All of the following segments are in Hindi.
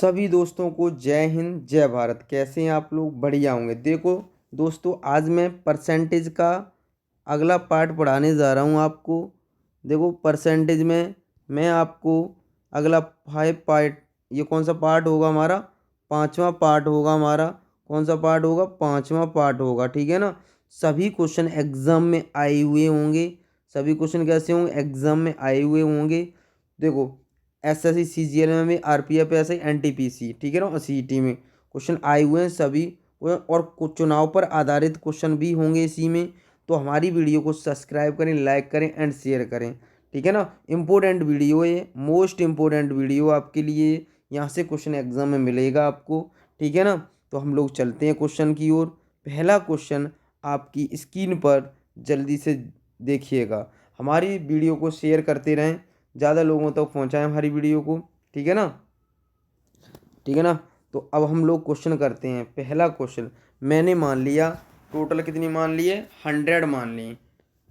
सभी दोस्तों को जय हिंद जय भारत। कैसे हैं आप लोग? बढ़िया होंगे। देखो दोस्तों, आज मैं परसेंटेज का अगला पार्ट पढ़ाने जा रहा हूं आपको। देखो परसेंटेज में मैं आपको अगला 5 पार्ट, ये कौन सा पार्ट होगा हमारा? पांचवा पार्ट होगा हमारा। कौन सा पार्ट होगा? पांचवा पार्ट होगा, ठीक है ना। सभी क्वेश्चन एग्जाम में आए हुए होंगे। सभी क्वेश्चन कैसे होंगे? एग्जाम में आए हुए होंगे। देखो एसएससी सीजीएल में भी, आरपीएफ ऐसे एनटीपीसी, ठीक है ना, और सीईटी में क्वेश्चन आए हुए हैं सभी। और कुछ चुनाव पर आधारित क्वेश्चन भी होंगे इसी में। तो हमारी वीडियो को सब्सक्राइब करें, लाइक करें एंड शेयर करें, ठीक है ना। इम्पोर्टेंट वीडियो है, मोस्ट इम्पोर्टेंट वीडियो आपके लिए। यहाँ से क्वेश्चन एग्जाम में मिलेगा आपको, ठीक है ना। तो हम लोग चलते हैं क्वेश्चन की ओर। पहला क्वेश्चन आपकी स्क्रीन पर जल्दी से देखिएगा। हमारी वीडियो को शेयर करते रहें, ज़्यादा लोगों तक पहुँचाएं हमारी वीडियो को, ठीक है ना। ठीक है ना। तो अब हम लोग क्वेश्चन करते हैं। पहला क्वेश्चन मैंने मान लिया, टोटल कितनी मान लिए? 100 मान ली।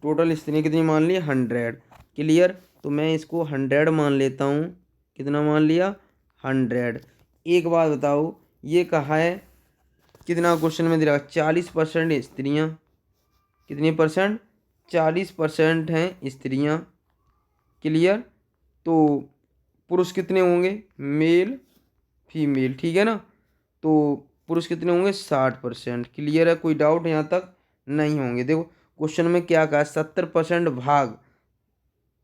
टोटल इसने कितनी मान ली? 100। क्लियर। तो मैं इसको 100 मान लेता हूँ। कितना मान लिया? 100। एक बात बताओ, ये कहा है कितना क्वेश्चन में दे रहा? 40% स्त्रियाँ। कितनी परसेंट? 40% हैं स्त्रियाँ। क्लियर। तो पुरुष कितने होंगे? मेल फीमेल, ठीक है ना। तो पुरुष कितने होंगे? 60%। क्लियर है? कोई डाउट यहाँ तक? नहीं होंगे। देखो क्वेश्चन में क्या कहा? 70% भाग,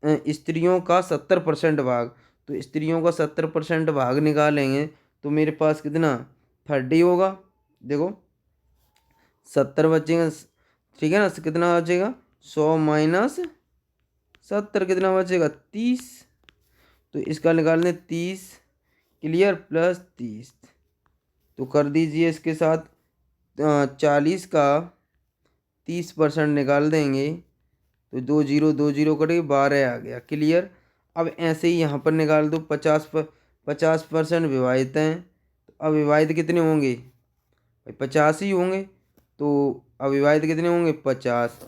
स्त्रियों का 70% भाग। तो स्त्रियों का 70% भाग निकालेंगे तो मेरे पास कितना? 30 होगा। देखो 70 बचेगा, ठीक है ना। कितना बचेगा? 100 माइनस 70 कितना बचेगा? 30। तो इसका निकाल दें 30। क्लियर। प्लस 30। तो कर दीजिए इसके साथ 40 का 30% निकाल देंगे तो 2 जीरो कटे 12 आ गया। क्लियर। अब ऐसे ही यहाँ पर निकाल दो। 50% विवाहित हैं, तो अविवाहित कितने होंगे? भाई 50 ही होंगे। तो अविवाहित कितने होंगे? 50।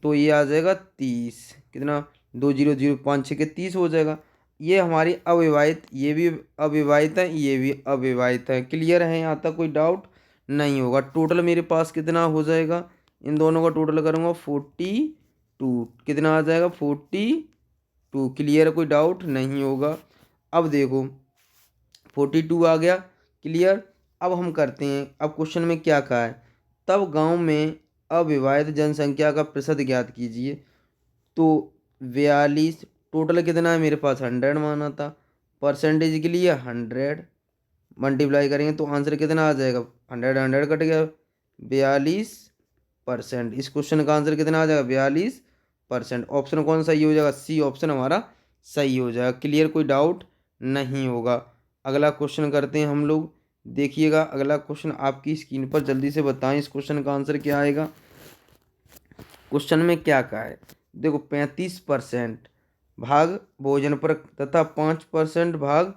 तो ये आ जाएगा 30। कितना? 2 0 0 5 6 के 30 हो जाएगा। ये हमारी अविवाहित, ये भी अविवाहित है, ये भी अविवाहित है। क्लियर है? यहाँ तक कोई डाउट नहीं होगा। टोटल मेरे पास कितना हो जाएगा? इन दोनों का टोटल करूँगा 42। कितना आ जाएगा? 42। क्लियर है? कोई डाउट नहीं होगा। अब देखो 42 आ गया। क्लियर। अब हम करते हैं, अब क्वेश्चन में क्या कहा है? तब गांव में अविवाहित जनसंख्या का प्रतिशत ज्ञात कीजिए। तो 42। टोटल कितना है मेरे पास? 100 माना था। परसेंटेज के लिए 100 मल्टीप्लाई करेंगे तो आंसर कितना आ जाएगा? 100 100 कट गया, 42%। इस क्वेश्चन का आंसर कितना आ जाएगा? 42%। ऑप्शन कौन सही हो जाएगा? सी ऑप्शन हमारा सही हो जाएगा। क्लियर? कोई डाउट नहीं होगा। अगला क्वेश्चन करते हैं हम लोग। देखिएगा अगला क्वेश्चन आपकी स्क्रीन पर, जल्दी से बताएं इस क्वेश्चन का आंसर क्या आएगा। क्वेश्चन में क्या कहा है? देखो 35% भाग भोजन पर तथा 5% भाग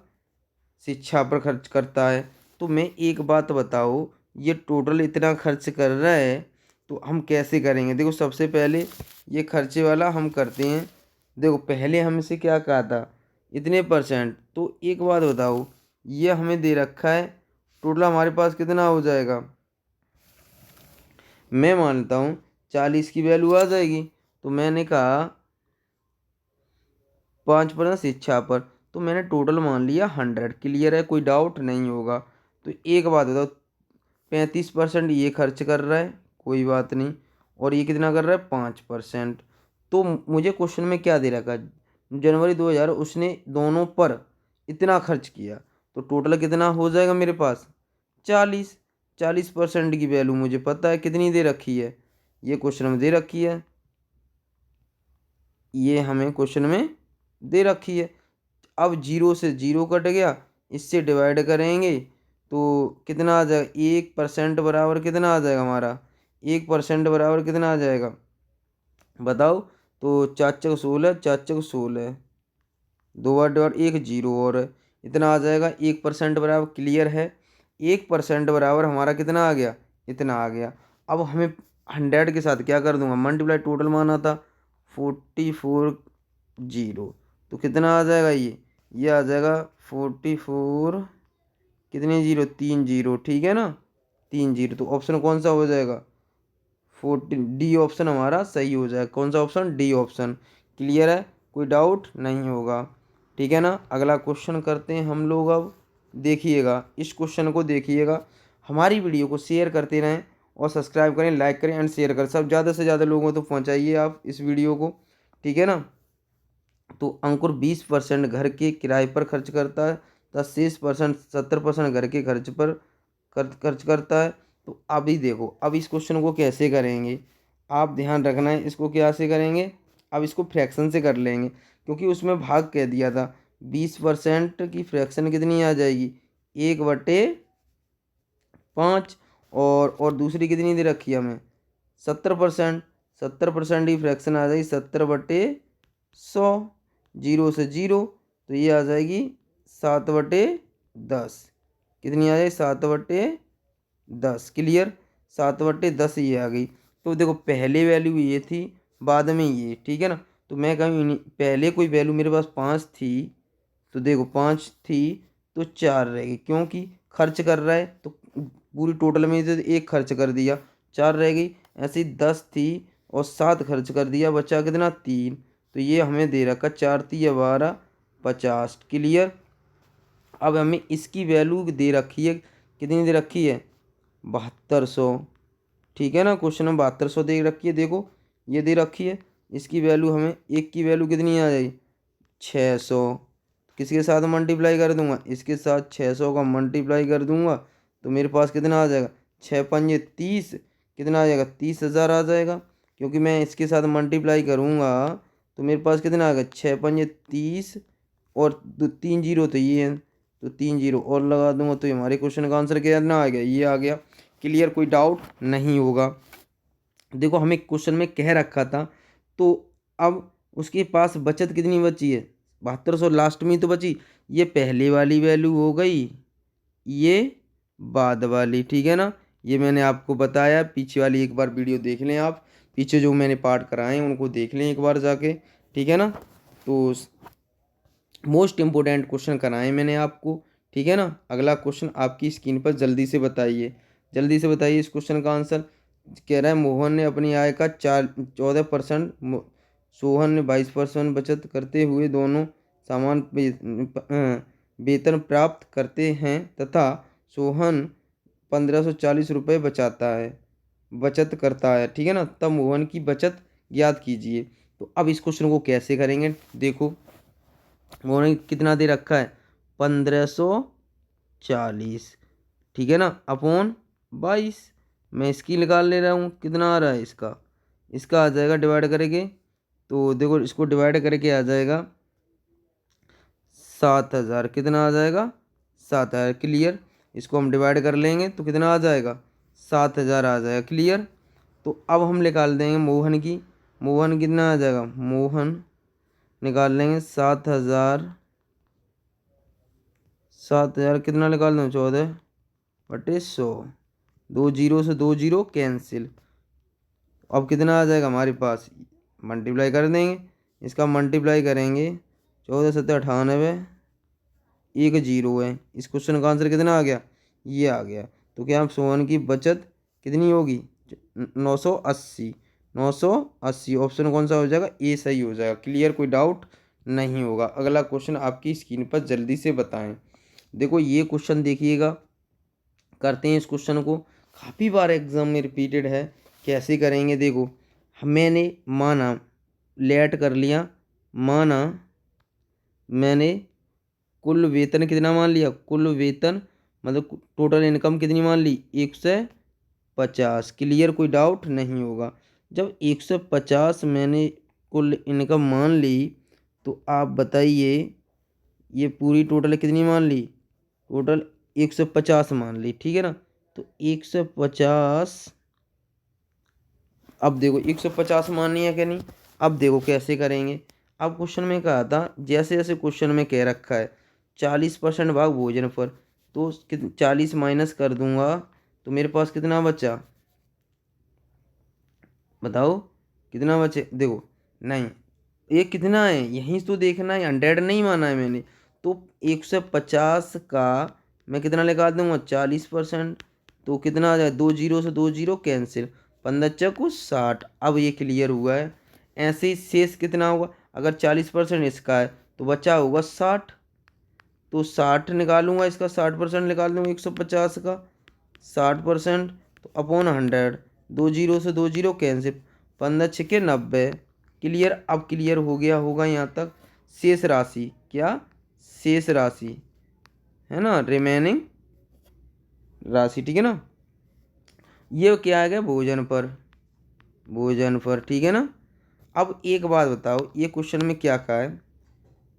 शिक्षा पर खर्च करता है। तो मैं एक बात बताओ, ये टोटल इतना खर्च कर रहा है तो हम कैसे करेंगे? देखो सबसे पहले ये खर्चे वाला हम करते हैं। देखो पहले हमसे क्या कहा था? इतने परसेंट। तो एक बात बताओ, ये हमें दे रखा है, टोटल हमारे पास कितना हो जाएगा? मैं मानता हूँ 40 की वैल्यू आ जाएगी। तो मैंने कहा 5% शिक्षा पर, तो मैंने टोटल मान लिया 100। क्लियर है? कोई डाउट नहीं होगा। तो एक बात बताओ, 35% ये खर्च कर रहा है, कोई बात नहीं। और ये कितना कर रहा है? 5%। तो मुझे क्वेश्चन में क्या दे रखा है? जनवरी 2000 उसने दोनों पर इतना खर्च किया। तो टोटल कितना हो जाएगा मेरे पास? 40। 40% की वैल्यू मुझे पता है कितनी दे रखी है, ये क्वेश्चन में दे रखी है। ये हमें क्वेश्चन में दे रखी है। अब जीरो से जीरो कट गया, इससे डिवाइड करेंगे तो कितना आ जाएगा? 1% बराबर कितना आ जाएगा हमारा? 1% बराबर कितना आ जाएगा बताओ? तो 4 4 16, 4 4 16, 2 8 एक जीरो और इतना आ जाएगा। 1% बराबर, क्लियर है? 1% बराबर हमारा कितना आ गया? इतना आ गया। अब हमें 100 के साथ क्या कर दूंगा? मल्टीप्लाई, टोटल माना था 44 0। तो कितना आ जाएगा? ये आ जाएगा 44 कितने जीरो, 3 जीरो, ठीक है ना, 3 जीरो। तो ऑप्शन कौन सा हो जाएगा, 14, डी ऑप्शन हमारा सही हो जाएगा। कौन सा ऑप्शन, डी ऑप्शन। क्लियर है, कोई डाउट नहीं होगा, ठीक है ना। अगला क्वेश्चन करते हैं हम लोग अब। देखिएगा इस क्वेश्चन को, देखिएगा, हमारी वीडियो को शेयर करते रहें और सब्सक्राइब करें, लाइक करें एंड शेयर करें, सब ज़्यादा से ज़्यादा लोगों तक पहुँचाइए आप इस वीडियो को, ठीक है ना। तो अंकुर 20% घर के किराए पर खर्च करता है, तथा शेष परसेंट 70% घर के खर्च पर खर्च करता है। तो अभी देखो, अब इस क्वेश्चन को कैसे करेंगे, आप ध्यान रखना है, इसको कैसे करेंगे। अब इसको फ्रैक्शन से कर लेंगे, क्योंकि उसमें भाग कह दिया था। 20% की फ्रैक्शन कितनी आ जाएगी, 1/5। और दूसरी कितनी दे रखी है हमें, 70%। 70% की फ्रैक्शन आ जाएगी 70/100, जीरो से जीरो, तो ये आ जाएगी 7/10। कितनी आ जाएगी, 7/10। क्लियर, 7/10 ये आ गई। तो देखो पहले वैल्यू ये थी, बाद में ये, ठीक है ना। तो मैं कहूँ पहले कोई वैल्यू मेरे पास 5 थी, तो देखो 5 थी तो 4 रहेगी, क्योंकि खर्च कर रहा है तो पूरी टोटल में से एक खर्च कर दिया, 4 रह गई। ऐसे ही 10 थी और 7 खर्च कर दिया, बचा कितना, 3। तो ये हमें दे रखा 4 3 12 50। क्लियर, अब हमें इसकी वैल्यू दे रखी है, कितनी दे रखी है, 7200, ठीक है ना। क्वेश्चन में 7200 दे रखी है, देखो ये दे रखी है। इसकी वैल्यू हमें, एक की वैल्यू कितनी आ जाएगी, 600। किसके साथ मल्टीप्लाई कर दूंगा, इसके साथ 600 का मल्टीप्लाई कर दूंगा, तो मेरे पास कितना आ जाएगा, 6×5 = 30, कितना आ जाएगा, 30,000 आ जाएगा। क्योंकि मैं इसके साथ मल्टीप्लाई करूंगा तो मेरे पास कितना आ गया, 6×5 = 30, और 3 जीरो तो ये है, तो 3 जीरो और लगा दूंगा, तो हमारे क्वेश्चन का आंसर कितना आ गया, ये आ गया। क्लियर, कोई डाउट नहीं होगा। देखो हमें क्वेश्चन में कह रखा था, तो अब उसके पास बचत कितनी बची है, 7200 लास्ट में ही तो बची। ये पहले वाली वैल्यू हो गई, ये बाद वाली, ठीक है ना। ये मैंने आपको बताया, पीछे वाली एक बार वीडियो देख लें आप, पीछे जो मैंने पार्ट कराए हैं उनको देख लें एक बार जाके, ठीक है ना। तो मोस्ट इम्पोर्टेंट क्वेश्चन कराए मैंने आपको, ठीक है ना। अगला क्वेश्चन आपकी स्क्रीन पर, जल्दी से बताइए, जल्दी से बताइए इस क्वेश्चन का आंसर। कह रहा है मोहन ने अपनी आय का 14%, सोहन ने 22% बचत करते हुए दोनों समान वेतन प्राप्त करते हैं, तथा सोहन 1540 रुपये बचत करता है, ठीक है ना। तब मोहन की बचत ज्ञात कीजिए। तो अब इस क्वेश्चन को कैसे करेंगे, देखो उन्होंने कितना दे रखा है, 1540, ठीक है ना, अपॉन 22। मैं इसकी निकाल ले रहा हूँ, कितना आ रहा है इसका, इसका आ जाएगा डिवाइड करेंगे, तो देखो इसको डिवाइड करके आ जाएगा 7000, कितना आ जाएगा, 7000। क्लियर, इसको हम डिवाइड कर लेंगे तो कितना आ जाएगा, 7000 आ जाएगा। क्लियर, तो अब हम निकाल देंगे मोहन की, मोहन कितना आ जाएगा, मोहन निकाल लेंगे 7000, 7000 कितना निकाल दूँ, 14/100, 2 जीरो से 2 जीरो कैंसिल। अब कितना आ जाएगा हमारे पास, मल्टीप्लाई कर देंगे, इसका मल्टीप्लाई करेंगे, 14×7 = 98, एक जीरो है। इस क्वेश्चन का आंसर कितना आ गया, ये आ गया। तो क्या आप सोहन की बचत कितनी होगी, 980, 980। ऑप्शन कौन सा हो जाएगा, ए सही हो जाएगा। क्लियर, कोई डाउट नहीं होगा। अगला क्वेश्चन आपकी स्क्रीन पर, जल्दी से बताएं। देखो ये क्वेश्चन देखिएगा, करते हैं इस क्वेश्चन को, काफ़ी बार एग्जाम में रिपीटेड है। कैसे करेंगे, देखो मैंने माना, लेट कर लिया, माना मैंने कुल वेतन कितना मान लिया, कुल वेतन मतलब टोटल इनकम कितनी मान ली, 150। क्लियर, कोई डाउट नहीं होगा। जब 150 मैंने कुल इनकम मान ली, तो आप बताइए ये पूरी टोटल कितनी मान ली, टोटल 150 मान ली, ठीक है ना। तो 150, अब देखो 150 माननी है क्या, नहीं। अब देखो कैसे करेंगे। अब क्वेश्चन में कहा था, जैसे जैसे क्वेश्चन में कह रखा है 40% भाग भोजन पर, तो 40 माइनस कर दूंगा, तो मेरे पास कितना बचा, बताओ कितना बचे। देखो नहीं, ये कितना है यहीं तो देखना है, 100 नहीं माना है मैंने। तो 150 का मैं कितना निकाल दूंगा 40%। तो कितना आ जाए, 2 जीरो से 2 जीरो कैंसिल, 15 चौको 60। अब ये क्लियर हुआ है। ऐसे ही शेष कितना होगा, अगर 40% इसका है तो बचा होगा 60। तो 60 निकालूंगा, इसका 60% निकाल दूंगा 150 का। 60% तो अपॉन 100, 2 जीरो से 2 जीरो कैंसिल, 15 छक्के 90। क्लियर, अब क्लियर हो गया होगा यहाँ तक। शेष राशि क्या, शेष राशि है ना, रिमेनिंग राशि, ठीक है ना। ये क्या आ गया, भोजन पर, भोजन पर, ठीक है ना। अब एक बात बताओ, ये क्वेश्चन में क्या कहा है,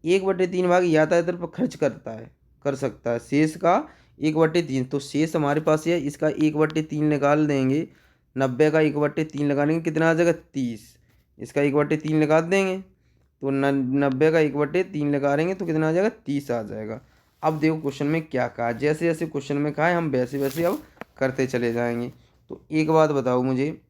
1/3 भाग यातायात पर खर्च करता है, कर सकता है, शेष का 1/3। तो शेष हमारे पास ये है, इसका 1/3 निकाल देंगे, 90 का 1/3 निकालेंगे, कितना आ जाएगा 30। इसका 1/3 निकाल देंगे, तो 90 का 1/3 निकालेंगे तो कितना आ जाएगा 30 आ जाएगा। अब देखो क्वेश्चन में क्या कहा है, जैसे जैसे क्वेश्चन में कहा है हम वैसे वैसे अब करते चले जाएंगे। तो एक बात बताओ मुझे,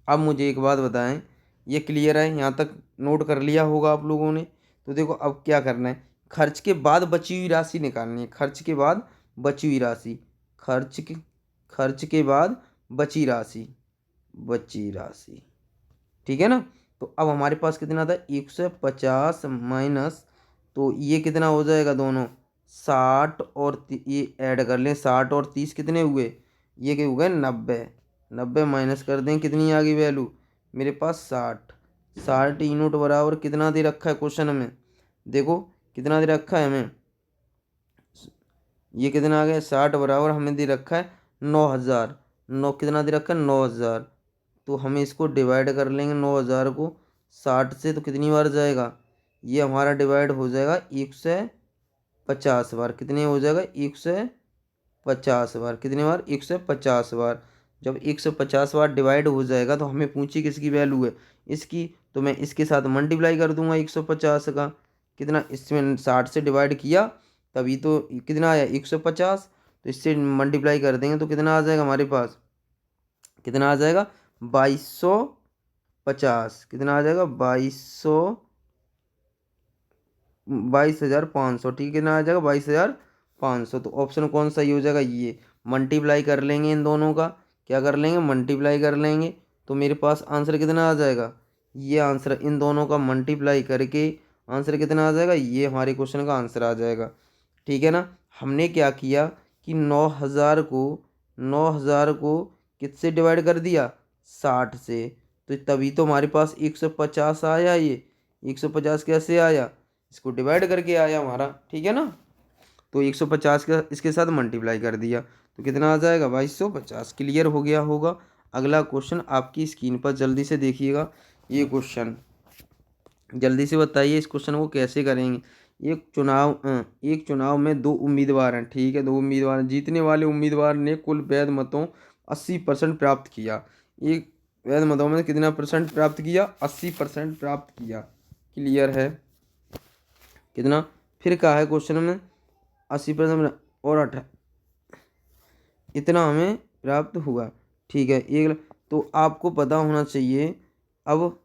अब मुझे एक बात बताएं, ये क्लियर है, यहाँ तक नोट कर लिया होगा आप लोगों ने। तो देखो अब क्या करना है, खर्च के बाद बची हुई राशि निकालनी है, खर्च के बाद बची हुई राशि, खर्च के बाद बची राशि, बची राशि, ठीक है ना। तो अब हमारे पास कितना था, 150 माइनस, तो ये कितना हो जाएगा दोनों, 60 और ये ऐड कर लें, 60 और 30 कितने हुए, ये क्या हो गए 90। 90 माइनस कर दें, कितनी आ गई वैल्यू मेरे पास 60। 60 यूनिट बराबर कितना दे रखा है क्वेश्चन में, देखो कितना दे रखा है हमें, ये कितना आ गया 60 बराबर हमें दे रखा है 9000। नौ कितना दे रखा है 9000। तो हमें इसको डिवाइड कर लेंगे 9000 को 60 से, तो कितनी बार जाएगा, ये हमारा डिवाइड हो जाएगा 150 बार, कितने हो जाएगा 150 बार, कितने बार 150 बार। जब 150 बार डिवाइड हो जाएगा तो हमें पूछी किसकी वैल्यू है, इसकी। तो मैं इसके साथ मल्टीप्लाई कर दूंगा 150 का, कितना इसमें 60 से डिवाइड किया तभी तो कितना आया 150। तो इससे मल्टीप्लाई कर देंगे तो कितना आ जाएगा हमारे पास, कितना आ जाएगा 2250, कितना आ जाएगा 22,500, ठीक है, कितना आ जाएगा 22,500। तो ऑप्शन कौन सा ही हो जाएगा, ये। मल्टीप्लाई कर लेंगे इन दोनों का, क्या कर लेंगे मल्टीप्लाई कर लेंगे, तो मेरे पास आंसर कितना आ जाएगा, ये आंसर इन दोनों का मल्टीप्लाई करके आंसर कितना आ जाएगा, ये हमारे क्वेश्चन का आंसर आ जाएगा, ठीक है ना। हमने क्या किया कि 9000 को किससे डिवाइड कर दिया, 60 से। तो तभी तो हमारे पास 150 आया, ये 150 कैसे आया, इसको डिवाइड करके आया हमारा, ठीक है ना। तो 150 का इसके साथ मल्टीप्लाई कर दिया तो कितना आ जाएगा 2250। क्लियर हो गया होगा। अगला क्वेश्चन आपकी स्क्रीन पर जल्दी से देखिएगा, ये क्वेश्चन जल्दी से बताइए इस क्वेश्चन को कैसे करेंगे। एक चुनाव में दो उम्मीदवार हैं, ठीक है, दो उम्मीदवार हैं। जीतने वाले उम्मीदवार ने कुल वैध मतों 80% प्राप्त किया। एक वैध मतों में कितना परसेंट प्राप्त किया, 80% प्राप्त किया। क्लियर है, कितना फिर कहा है क्वेश्चन में 80% और 8 इतना हमें प्राप्त हुआ, ठीक है। एक तो आपको पता होना चाहिए, अब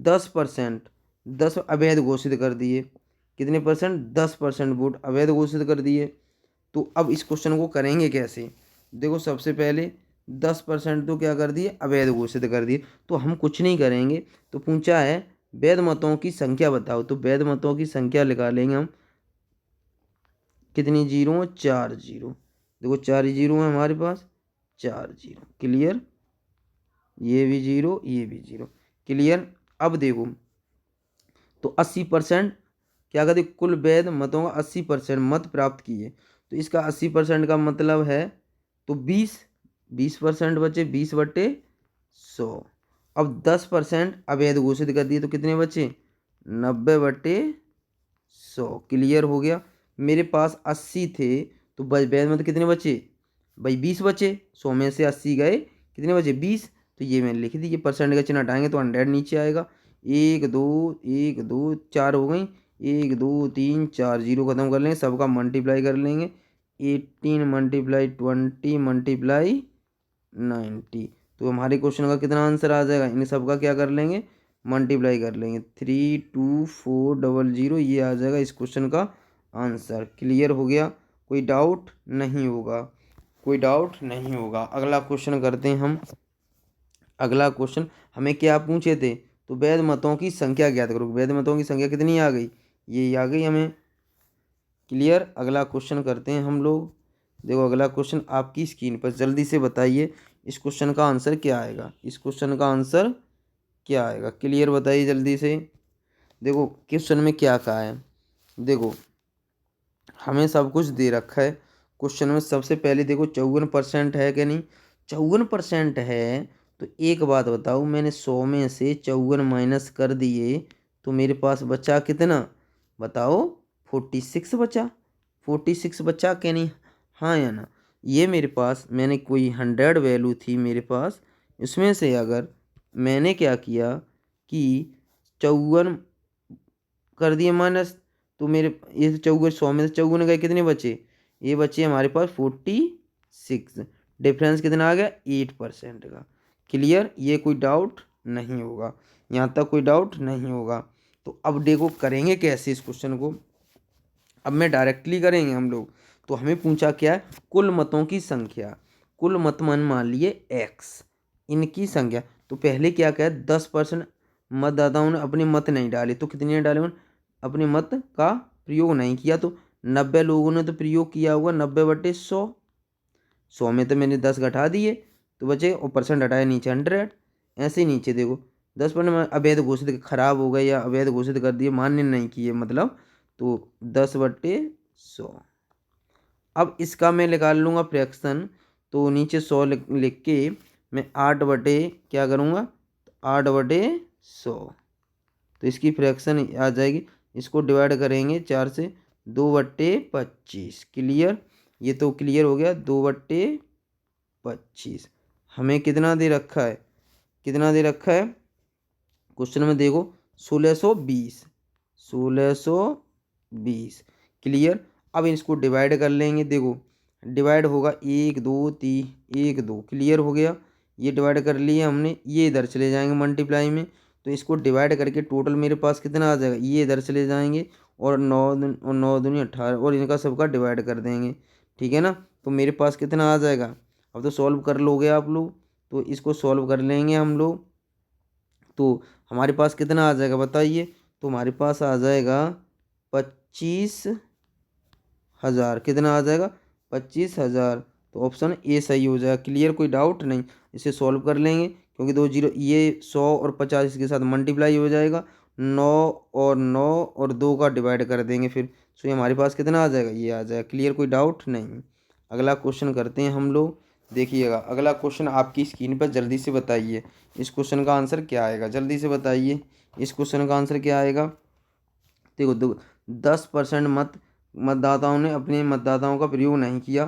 10%, 10 अवैध घोषित कर दिए, कितने परसेंट 10% वोट अवैध घोषित कर दिए। तो अब इस क्वेश्चन को करेंगे कैसे, देखो सबसे पहले 10% तो क्या कर दिए अवैध घोषित कर दिए, तो हम कुछ नहीं करेंगे। तो पूछा है वैध मतों की संख्या बताओ, तो वैध मतों की संख्या निकालेंगे हम, कितनी जीरो, 4 जीरो, देखो 4 जीरो है हमारे पास, 4 जीरो। क्लियर, ये भी जीरो ये भी जीरो। क्लियर, अब देखो तो 80% क्या कहते कुल वैध मतों का 80% मत प्राप्त किए, तो इसका 80% का मतलब है तो 20% बचे, 20/100। अब 10% अवैध घोषित कर दिए तो कितने बचे 90/100। क्लियर हो गया। मेरे पास 80 थे तो वैध मत कितने बचे भाई 20 बचे, 100 में से 80 गए, कितने बचे 20। तो ये मैंने लिख दी, ये परसेंट का चिन्ह हटाएंगे तो 100 नीचे आएगा। एक दो चार हो गई, 1 2 3 4 जीरो खत्म कर लेंगे, सबका मल्टीप्लाई कर लेंगे, 18 × 20 × 90। तो हमारे क्वेश्चन का कितना आंसर आ जाएगा, इन सबका क्या कर लेंगे मल्टीप्लाई कर लेंगे, 32400, ये आ जाएगा इस क्वेश्चन का आंसर। क्लियर हो गया। कोई डाउट नहीं होगा, कोई डाउट नहीं होगा। अगला क्वेश्चन करते हैं हम। अगला क्वेश्चन हमें क्या पूछे थे, तो वैध मतों की संख्या ज्ञात करो। वैध मतों की संख्या कितनी आ गई, ये आ गई हमें। क्लियर। अगला क्वेश्चन करते हैं हम लोग। देखो अगला क्वेश्चन आपकी स्क्रीन पर, जल्दी से बताइए इस क्वेश्चन का आंसर क्या आएगा, इस क्वेश्चन का आंसर क्या आएगा। क्लियर बताइए जल्दी से। देखो क्वेश्चन में क्या कहा है, देखो हमें सब कुछ दे रखा है क्वेश्चन में। सबसे पहले देखो 54% है कि नहीं, 54% है। तो एक बात बताओ, मैंने 100 में से 54 माइनस कर दिए तो मेरे पास बचा कितना, बताओ। 46 बचा, 46 बचा कि नहीं, हाँ या ना। ये मेरे पास, मैंने कोई 100 वैल्यू थी मेरे पास, इसमें से अगर मैंने क्या किया कि 54 कर दिए माइनस, तो मेरे ये 54, 100 में से 54 गए, कितने बचे, ये बचे हमारे पास 46। डिफरेंस कितना आ गया, 8% का। क्लियर, ये कोई डाउट नहीं होगा, यहाँ तक कोई डाउट नहीं होगा। तो अब देखो करेंगे कैसे इस क्वेश्चन को, अब मैं डायरेक्टली करेंगे हम लोग। तो हमें पूछा क्या है, कुल मतों की संख्या, कुल मत मान लिए एक्स, इनकी संख्या। तो पहले क्या क्या है, 10% मतदाताओं ने अपने मत नहीं डाले, तो कितने डाले उन्होंने, अपने मत का प्रयोग नहीं किया। तो 90 लोगों ने तो प्रयोग किया होगा, 90/100, 100 में तो मैंने 10 घटा दिए तो बचे, और परसेंट हटाया नीचे 100। ऐसे ही नीचे देखो 10% अवैध घोषित, खराब हो गए या अवैध घोषित कर दिए, मान्य नहीं किए मतलब, तो 10/100। अब इसका मैं निकाल लूँगा फ्रैक्शन, तो नीचे 100 लिख के मैं 8 बटे क्या करूँगा, 8/100। तो इसकी फ्रैक्शन आ जाएगी, इसको डिवाइड करेंगे 4 से, 2/25। क्लियर, ये तो क्लियर हो गया, 2/25। हमें कितना दे रखा है, कितना दे रखा है क्वेश्चन में, देखो 1620, 1620। क्लियर। अब इसको डिवाइड कर लेंगे, देखो डिवाइड होगा 1 2 3, 1 2, क्लियर हो गया। ये डिवाइड कर लिया हमने, ये इधर चले जाएंगे मल्टीप्लाई में, तो इसको डिवाइड करके टोटल मेरे पास कितना आ जाएगा, ये इधर चले जाएंगे, और 9 दूनी 18, और इनका सबका डिवाइड कर देंगे, ठीक है ना। तो मेरे पास कितना आ जाएगा, अब तो सॉल्व कर लोगे आप लोग, तो इसको सॉल्व कर लेंगे हम लोग। तो हमारे पास कितना आ जाएगा बताइए, तो हमारे पास आ जाएगा 25,000। कितना आ जाएगा, 25,000। तो ऑप्शन ए सही हो जाएगा। क्लियर, कोई डाउट नहीं। इसे सॉल्व कर लेंगे, क्योंकि 2 जीरो, ये 100 और 50 इसके साथ मल्टीप्लाई हो जाएगा, 9 और 9 और 2 का डिवाइड कर देंगे फिर, सो ये हमारे पास कितना आ जाएगा, ये आ जाएगा। क्लियर, कोई डाउट नहीं। अगला क्वेश्चन करते हैं हम लोग। देखिएगा अगला क्वेश्चन आपकी स्क्रीन पर, जल्दी से बताइए इस क्वेश्चन का आंसर क्या आएगा, जल्दी से बताइए इस क्वेश्चन का आंसर क्या आएगा। देखो 10% मतदाताओं ने अपने मतदाताओं का प्रयोग नहीं किया,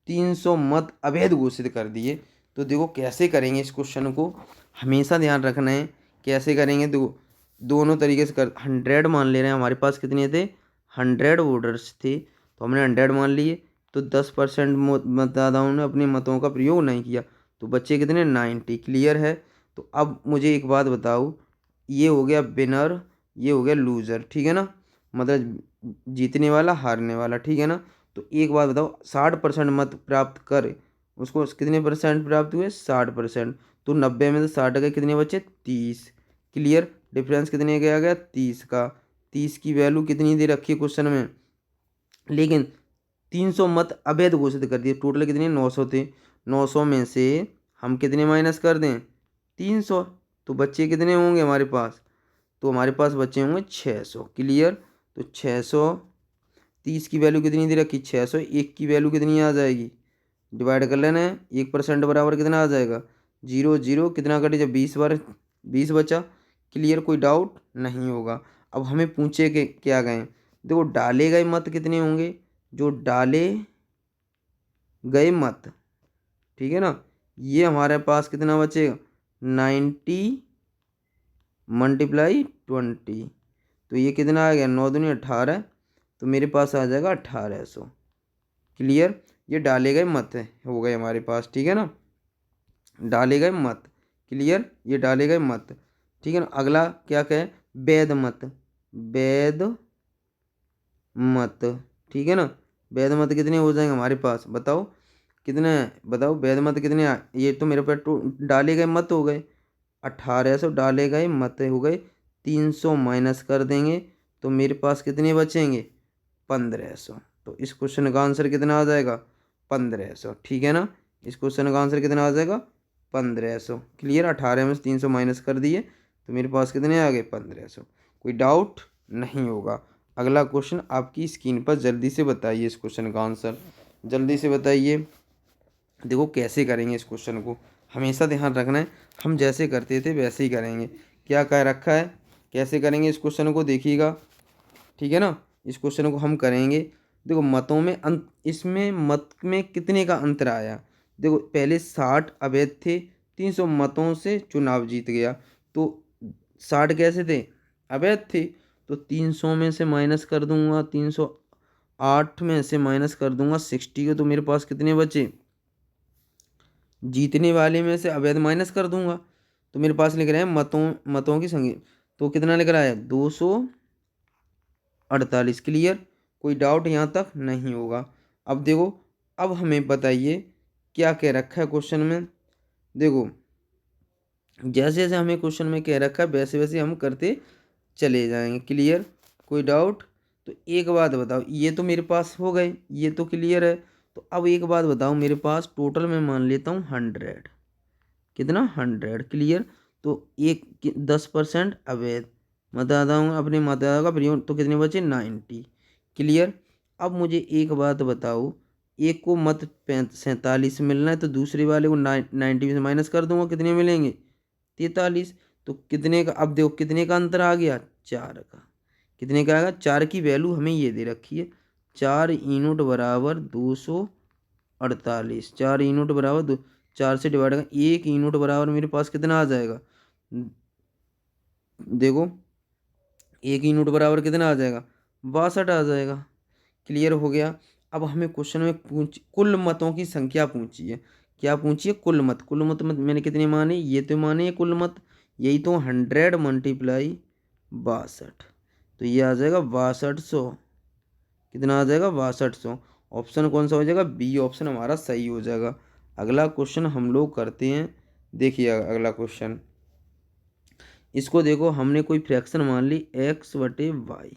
300 मत अवैध घोषित कर दिए। तो देखो कैसे करेंगे इस क्वेश्चन को, हमेशा ध्यान रखना है कैसे करेंगे। देखो दोनों तरीके से कर, 100 मान ले रहे हैं, हमारे पास कितने थे, 100 वोटर्स थे, तो हमने 100 मान लिए। तो 10% मतदाताओं ने अपने मतों का प्रयोग नहीं किया, तो बच्चे कितने, 90। क्लियर है। तो अब मुझे एक बात बताओ, ये हो गया विनर, ये हो गया लूज़र, ठीक है ना, मतलब जीतने वाला हारने वाला, ठीक है ना। तो एक बात बताओ, 60% मत प्राप्त कर, उसको कितने परसेंट प्राप्त हुए, 60%। तो 90 में से 60 गए, कितने बचे, 30। क्लियर, डिफरेंस कितने का आ गया, 30 का। 30 की वैल्यू कितनी दे रखी है क्वेश्चन में, लेकिन 300 मत अवैध घोषित कर दिए। टोटल कितने, 900 थे, 900 में से हम कितने माइनस कर दें, 300, तो बच्चे कितने होंगे हमारे पास, तो हमारे पास बचे होंगे 600। क्लियर, तो 600, 30 की वैल्यू कितनी दे रखी, 600, 1 की वैल्यू कितनी आ जाएगी, डिवाइड कर लेना है, 1% बराबर कितना आ जाएगा, 0 0, कितना कटे जब 20 बार, 20 बचा। क्लियर, कोई डाउट नहीं होगा। अब हमें पूछे कि क्या गए, देखो डाले गए मत कितने होंगे, जो डाले गए मत, ठीक है ना, ये हमारे पास कितना बचेगा, 90 मल्टीप्लाई 20, तो ये कितना आ गया, 9 दूनी 18, तो मेरे पास आ जाएगा 1800। क्लियर, ये डाले गए मत हो गए हमारे पास, ठीक है ना, डाले गए मत। क्लियर, ये डाले गए मत, ठीक है ना। अगला क्या कहे, वैध मत, वैध मत, ठीक है ना, वैध मत कितने हो जाएंगे हमारे पास, बताओ कितने, बताओ वैध मत कितने ये तो मेरे पास डाले गए मत हो गए 1800, डाले गए मत हो गए 300, माइनस कर देंगे तो मेरे पास कितने बचेंगे 1500। तो इस क्वेश्चन का आंसर कितना आ जाएगा 1500, ठीक है ना। इस क्वेश्चन का आंसर कितना आ जाएगा 1500। क्लियर, 18 में से 300 माइनस कर दिए तो मेरे पास कितने आ गए 1500। कोई डाउट नहीं होगा। अगला क्वेश्चन आपकी स्क्रीन पर, जल्दी से बताइए इस क्वेश्चन का आंसर, जल्दी से बताइए। देखो कैसे करेंगे इस क्वेश्चन को, हमेशा ध्यान रखना है, हम जैसे करते थे वैसे ही करेंगे। क्या कह रखा है, कैसे करेंगे इस क्वेश्चन को देखिएगा, ठीक है ना। इस क्वेश्चन को हम करेंगे, देखो मतों में इसमें मत में कितने का अंतर आया। देखो पहले 60 अवैध थे, 300 मतों से चुनाव जीत गया। तो 60 कैसे थे, अवैध थे। तो 300 में से माइनस कर दूंगा, 308 में से माइनस कर दूंगा 60 को, तो मेरे पास कितने बचे, जीतने वाले में से अवैध माइनस कर दूंगा तो मेरे पास लिख रहे हैं मतों मतों की संख्या। तो कितना लिख रहा है 248। क्लियर, कोई डाउट यहाँ तक नहीं होगा। अब देखो, अब हमें बताइए क्या कह रखा है क्वेश्चन में। देखो जैसे जैसे हमें क्वेश्चन में कह रखा है वैसे वैसे हम करते चले जाएंगे। क्लियर, कोई डाउट। तो एक बात बताओ, ये तो मेरे पास हो गए, ये तो क्लियर है। तो अब एक बात बताओ, मेरे पास टोटल में मान लेता हूँ 100, कितना 100। क्लियर, तो एक 10% अवैध, मतदाताओं अपने मतदाताओं का प्रयोग, तो कितने बचे 90। क्लियर, अब मुझे एक बात बताओ, एक को मत 47 मिलना है तो दूसरे वाले को 90 में से माइनस कर दूंगा, कितने मिलेंगे 43। तो कितने का, अब देखो कितने का अंतर आ गया 4 का। कितने का आएगा, 4 की वैल्यू हमें ये दे रखी है, 4 यूनिट बराबर 248। 4 यूनिट बराबर 4 से डिवाइड कर, 1 यूनिट बराबर मेरे पास कितना आ जाएगा, देखो 1 यूनिट बराबर कितना आ जाएगा 62 आ जाएगा। क्लियर हो गया। अब हमें क्वेश्चन में कुल मतों की संख्या पूछी है। क्या पूछी है, कुल मत। कुल मत मैंने कितने माने, ये तो माने ये कुल मत, यही तो 100 मल्टीप्लाई 62, तो ये आ जाएगा 6200। कितना आ जाएगा 6200। ऑप्शन कौन सा हो जाएगा, बी ऑप्शन हमारा सही हो जाएगा। अगला क्वेश्चन हम लोग करते हैं, देखिए अगला क्वेश्चन, इसको देखो, हमने कोई फ्रैक्शन मान ली x/y,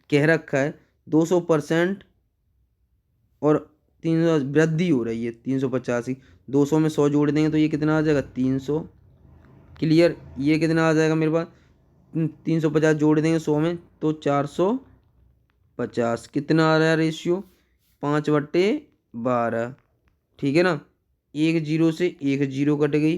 कह रखा है 200% और 300 वृद्धि हो रही है 385। 200 में 100 जोड़ देंगे तो ये कितना आ जाएगा 300। क्लियर, ये कितना आ जाएगा मेरे पास 350 जोड़ देंगे 100 में तो 450। कितना आ रहा है रेशियो 5/12, ठीक है ना। एक जीरो से एक जीरो कट गई।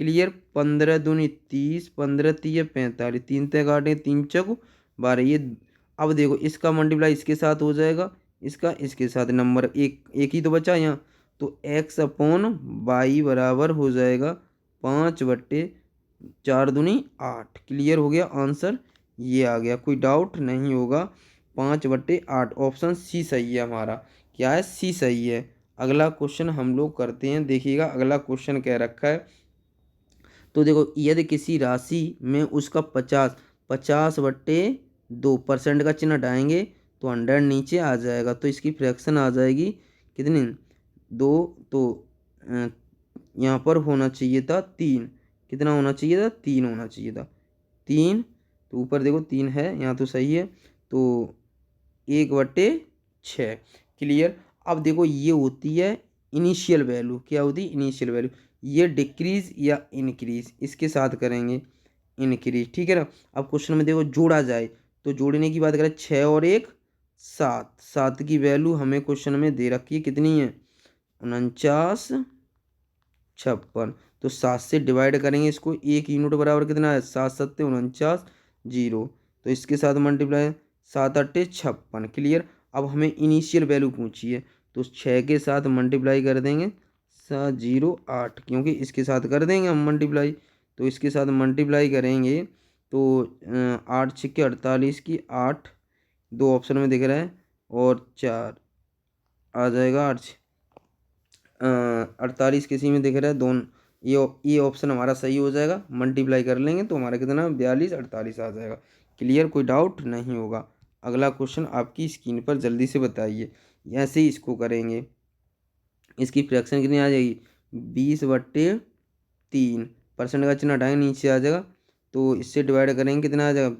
क्लियर, 15 दूनी 30, 15 तीय 45, 3 तय काटे 3 चौक 12। ये अब देखो इसका मल्टीप्लाई इसके साथ हो जाएगा, इसका इसके साथ, नंबर एक एक ही तो बचा यहाँ। तो x/y बराबर हो जाएगा 5/4 दूनी 8। क्लियर हो गया, आंसर ये आ गया, कोई डाउट नहीं होगा। 5/8 ऑप्शन सी सही है हमारा, क्या है, सी सही है। अगला क्वेश्चन हम लोग करते हैं, देखिएगा अगला क्वेश्चन कह रखा है। तो देखो यदि किसी राशि में उसका 50/2% का चिन्ह हटाएंगे तो 100 नीचे आ जाएगा, तो इसकी फ्रैक्शन आ जाएगी कितनी 2। तो यहाँ पर होना चाहिए था 3, कितना होना चाहिए था 3 होना चाहिए था 3। तो ऊपर देखो 3 है, यहाँ तो सही है। तो 1/6। क्लियर, अब देखो ये होती है इनिशियल वैल्यू, क्या होती है इनिशियल वैल्यू। ये डिक्रीज या इंक्रीज, इसके साथ करेंगे इंक्रीज, ठीक है ना। अब क्वेश्चन में देखो जोड़ा जाए, तो जोड़ने की बात करें 6 और 1 7, 7 की वैल्यू हमें क्वेश्चन में दे रखी है, कितनी है 4956। तो 7 से डिवाइड करेंगे इसको, 1 यूनिट बराबर कितना है 7×7 49 जीरो, तो इसके साथ मल्टीप्लाई 7×8 56। क्लियर, अब हमें इनिशियल वैल्यू पूछी है, तो 6 के साथ मल्टीप्लाई कर देंगे 708, क्योंकि इसके साथ कर देंगे हम मल्टीप्लाई। तो इसके साथ मल्टीप्लाई करेंगे तो 8×6 = 48 की 8, दो ऑप्शन में दिख रहा है, और 4 आ जाएगा 48 किसी में दिख रहा है दोनों, ये ऑप्शन हमारा सही हो जाएगा। मल्टीप्लाई कर लेंगे तो हमारा कितना 42 48 आ जाएगा। क्लियर, कोई डाउट नहीं होगा। अगला क्वेश्चन आपकी स्क्रीन पर जल्दी से बताइए। ऐसे ही इसको करेंगे। इसकी फ्रैक्शन कितनी आ जाएगी, 20/3। परसेंट का चिन्ह हटाएंगे, नीचे आ जाएगा, तो इससे डिवाइड करेंगे, कितना आ जाएगा,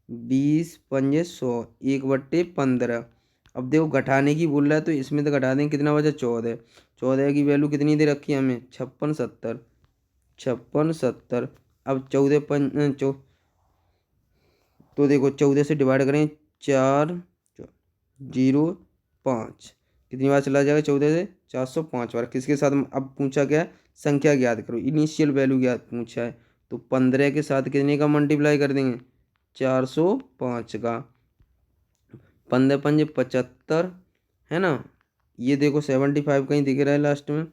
20×5 100, 1/15। अब देखो घटाने की बोल रहा है तो इसमें तो घटा देंगे, कितना बचा, 14। 14 की वैल्यू कितनी दे रखी है हमें, 56 70। 56 70। अब 14 तो देखो 14 से डिवाइड करें, 4×0×5, कितनी बार चला जाएगा, 14 से 405 बार। किसके साथ, अब पूछा क्या है, संख्या ज्ञात करो, इनिशियल वैल्यू ज्ञात पूछा है, तो 15 के साथ कितने का मल्टीप्लाई कर देंगे, 405 का। 15×5 = 75, है ना। ये देखो 75 कहीं दिख रहा है लास्ट में,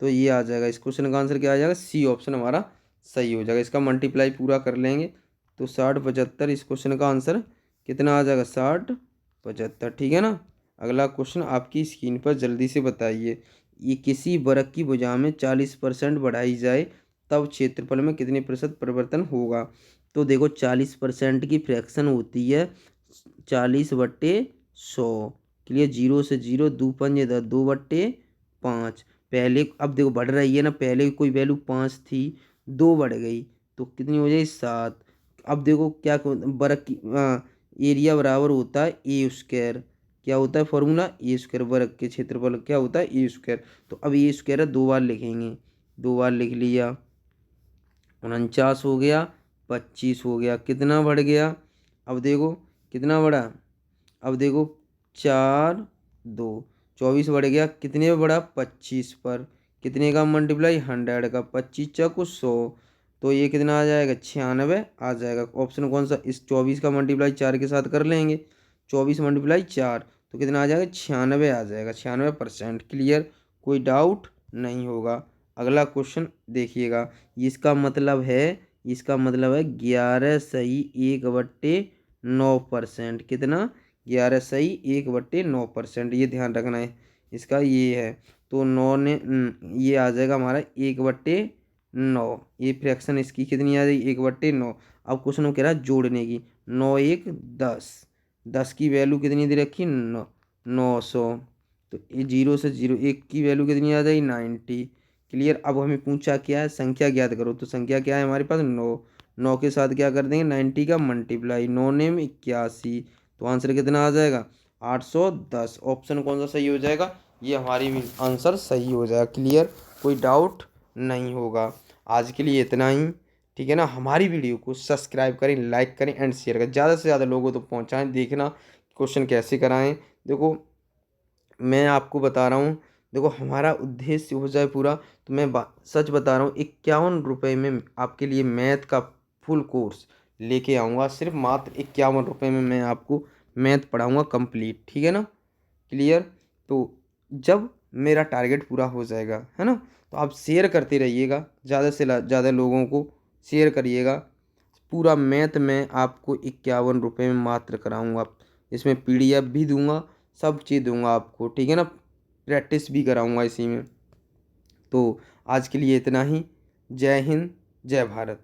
तो ये आ जाएगा। इस क्वेश्चन का आंसर क्या आ जाएगा, सी ऑप्शन हमारा सही हो जाएगा। इसका मल्टीप्लाई पूरा कर लेंगे तो 60×75, इस क्वेश्चन का आंसर कितना आ जाएगा, 60×75, ठीक है ना। अगला क्वेश्चन आपकी स्क्रीन पर जल्दी से बताइए। ये किसी वर्ग की भुजा में 40% बढ़ाई जाए तब क्षेत्रफल में कितने प्रतिशत परिवर्तन होगा। तो देखो 40% की फ्रैक्शन होती है 40/100। क्लियर, 0 से 0, 2×5 = 2/5। पहले अब देखो बढ़ रही है ना, पहले कोई वैल्यू 5 थी, 2 बढ़ गई, तो कितनी हो जाएगी, 7। अब देखो क्या वर्ग की एरिया बराबर होता है A²। क्या होता है फॉर्मूला, A²। वर्ग के क्षेत्रफल क्या होता है, A²। तो अब A² 2 बार लिखेंगे, 2 बार लिख लिया, 49 हो गया, 25 हो गया, कितना बढ़ गया, अब देखो कितना बढ़ा, अब देखो 4 2, 24 बढ़ गया, कितने पे बढ़ा, 25 पर। कितने का मल्टीप्लाई, 100 का, 25×100, तो ये कितना आ जाएगा, 96 आ जाएगा। ऑप्शन कौन सा, इस 24 का मल्टीप्लाई 4 के साथ कर लेंगे, 24×4 तो कितना आ जाएगा, 96 आ जाएगा, 96%। क्लियर, कोई डाउट नहीं होगा। अगला क्वेश्चन देखिएगा, इसका मतलब है 11 सही 1/9%। कितना, 11 सही 1/9%, ये ध्यान रखना है इसका, ये है। तो 9 ने ये आ जाएगा हमारा 1/9। ये फ्रैक्शन इसकी कितनी आ जाएगी, 1/9। अब क्वेश्चन में कह रहा है जोड़ने की, 9 1 10, 10 की वैल्यू कितनी दे रखी, 900। तो ये 0 से 0, 1 की वैल्यू कितनी आ जाएगी, 90। क्लियर, अब हमें पूछा क्या है, संख्या ज्ञात करो, तो संख्या क्या है हमारे पास, 9। 9 के साथ क्या कर देंगे, 90 का मल्टीप्लाई, 9 9 81, तो आंसर कितना आ जाएगा, 810। ऑप्शन कौन सा सही हो जाएगा, ये हमारी भी आंसर सही हो जाएगा। क्लियर, कोई डाउट नहीं होगा। आज के लिए इतना ही, ठीक है ना। हमारी वीडियो को सब्सक्राइब करें, लाइक करें एंड शेयर करें, ज़्यादा से ज़्यादा लोगों तक पहुँचाएँ। देखना क्वेश्चन कैसे कराएं। देखो मैं आपको बता रहा हूँ, देखो हमारा उद्देश्य हो जाए पूरा, तो मैं सच बता रहा हूँ, 51 रुपये में आपके लिए मैथ का फुल कोर्स लेके आऊँगा। सिर्फ मात्र 51 रुपये में मैं आपको मैथ पढ़ाऊँगा कंप्लीट, ठीक है ना। क्लियर, तो जब मेरा टारगेट पूरा हो जाएगा, है ना, तो आप शेयर करते रहिएगा, ज़्यादा से ज़्यादा लोगों को शेयर करिएगा। पूरा मैथ मैं आपको 51 रुपये में मात्र कराऊँगा। इसमें PDF भी दूंगा, सब चीज़ दूंगा आपको, ठीक है ना। प्रैक्टिस भी कराऊंगा इसी में। तो आज के लिए इतना ही। जय हिंद, जय भारत।